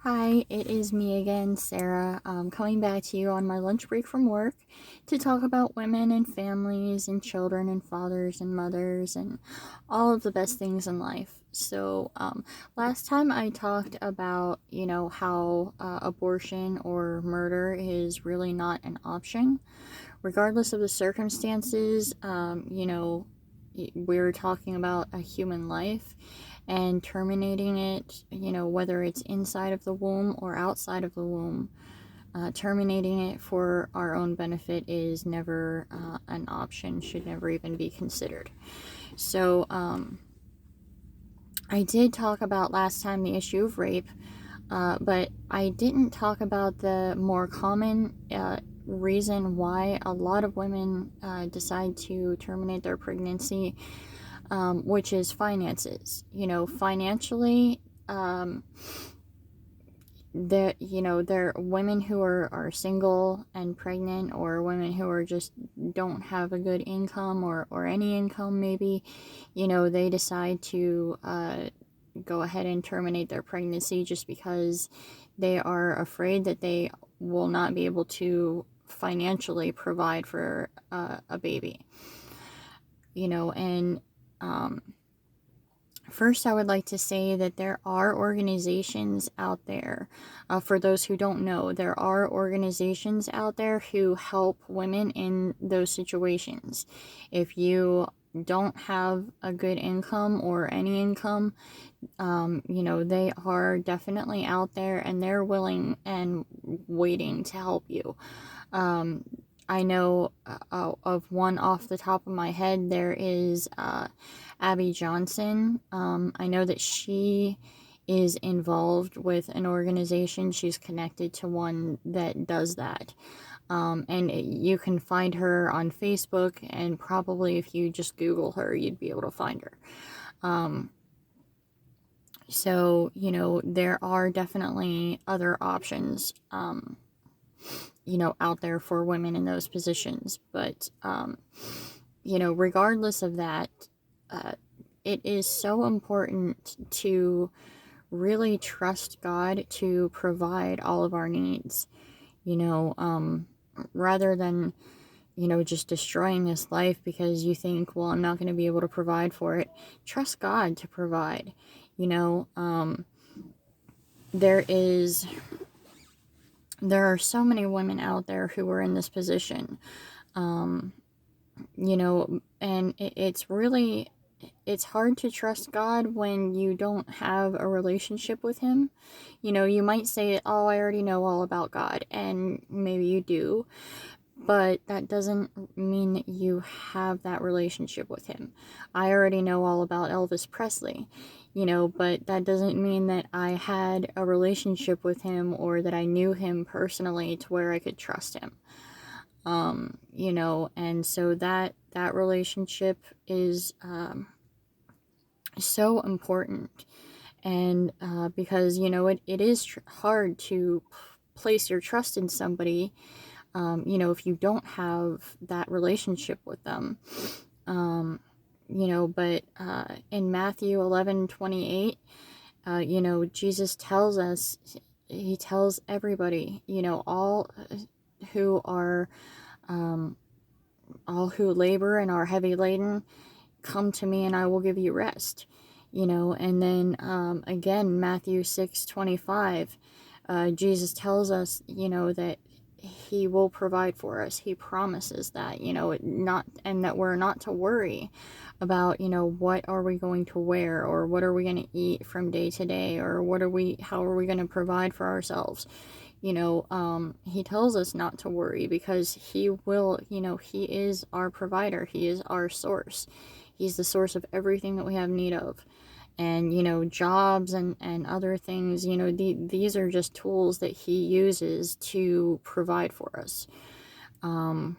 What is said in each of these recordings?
Hi, it is me again, Sarah, coming back to you on my lunch break from work to talk about women and families and children and fathers and mothers and all of the best things in life. Last time I talked about, how abortion or murder is really not an option, regardless of the circumstances. We're talking about a human life and terminating it, whether it's inside of the womb or outside of the womb. Terminating it for our own benefit is never an option, should never even be considered. So, I did talk about last time the issue of rape, but I didn't talk about the more common reason why a lot of women decide to terminate their pregnancy, which is finances. Financially, they're women who are single and pregnant, or women who are just don't have a good income or any income maybe. They decide to go ahead and terminate their pregnancy just because they are afraid that they will not be able to financially provide for a baby. And first, I would like to say that there are organizations out there. For those who don't know, there are organizations out there who help women in those situations. If you don't have a good income or any income, they are definitely out there and they're willing and waiting to help you. I know of one off the top of my head. There is Abby Johnson. I know that she is involved with an organization. She's connected to one that does that. And you can find her on Facebook, and probably if you just Google her, you'd be able to find her. There are definitely other options, out there for women in those positions. But, regardless of that, it is so important to really trust God to provide all of our needs, rather than, just destroying this life because you think, well, I'm not going to be able to provide for it. Trust God to provide. There are so many women out there who are in this position, and it's hard to trust God when you don't have a relationship with Him. You might say, oh, I already know all about God, and maybe you do, but that doesn't mean that you have that relationship with Him. I already know all about Elvis Presley, but that doesn't mean that I had a relationship with him or that I knew him personally to where I could trust him. And so that relationship is so important. And because, it is hard to place your trust in somebody, if you don't have that relationship with them. But in Matthew 11:28, Jesus tells us, He tells everybody, who are, all who labor and are heavy laden, come to me and I will give you rest. And then again, Matthew 6:25, Jesus tells us, that He will provide for us. He promises that, and that we're not to worry about, what are we going to wear, or what are we going to eat from day to day, or how are we going to provide for ourselves. He tells us not to worry because He will, He is our provider. He is our source. He's the source of everything that we have need of. And, jobs and other things, these are just tools that He uses to provide for us. And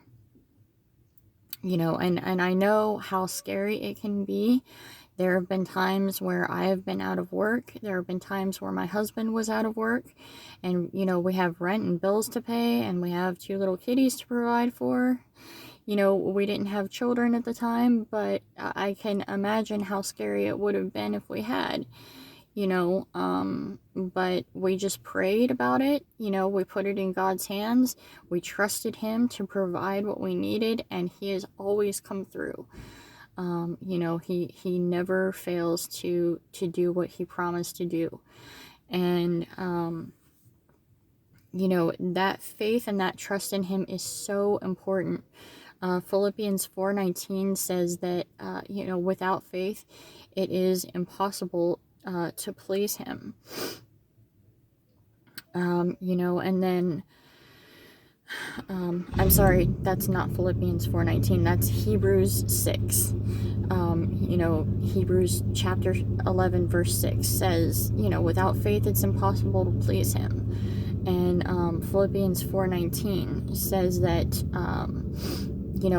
I know how scary it can be. There have been times where I have been out of work. There have been times where my husband was out of work. And, we have rent and bills to pay, and we have 2 little kitties to provide for. We didn't have children at the time, but I can imagine how scary it would have been if we had. but we just prayed about it. We put it in God's hands. We trusted him to provide what we needed, and he has always come through. He never fails to do what he promised to do. And that faith and that trust in him is so important. Philippians 4:19 says that without faith it is impossible to please him. And then I'm sorry, that's not Philippians 4:19, that's Hebrews 6. Hebrews chapter 11 verse 6 says, without faith it's impossible to please him. And Philippians 4:19 says that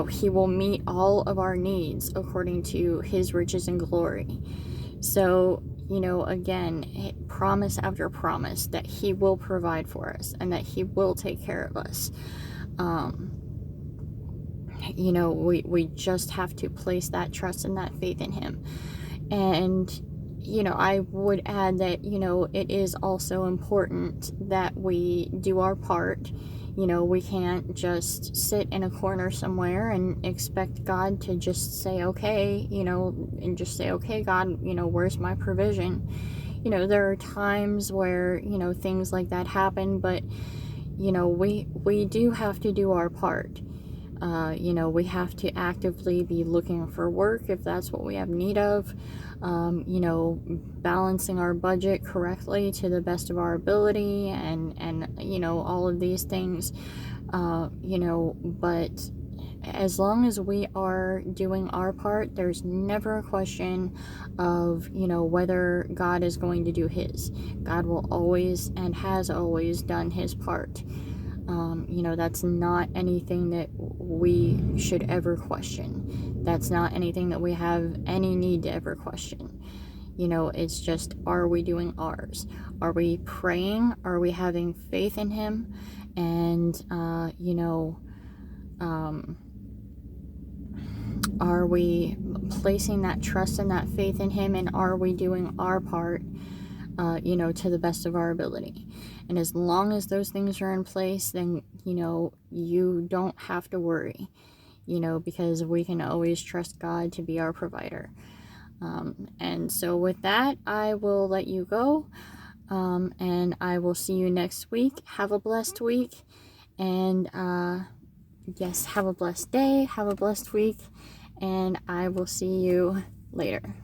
he will meet all of our needs according to his riches and glory. So again, promise after promise that he will provide for us and that he will take care of us. We just have to place that trust and that faith in him. And I would add that it is also important that we do our part. We can't just sit in a corner somewhere and expect God to just say, okay, and just say, okay, God, where's my provision? There are times where, things like that happen, but, we do have to do our part. We have to actively be looking for work if that's what we have need of. Balancing our budget correctly to the best of our ability, and all of these things. But as long as we are doing our part, there's never a question of whether God is going to do his. God will always and has always done his part. That's not anything that we should ever question. That's not anything that we have any need to ever question. It's just, are we doing ours? Are we praying? Are we having faith in him? And, are we placing that trust and that faith in him? And are we doing our part, to the best of our ability? And as long as those things are in place, then, you don't have to worry, because we can always trust God to be our provider. And so with that, I will let you go. And I will see you next week. Have a blessed week. And, yes, have a blessed day. Have a blessed week. And I will see you later.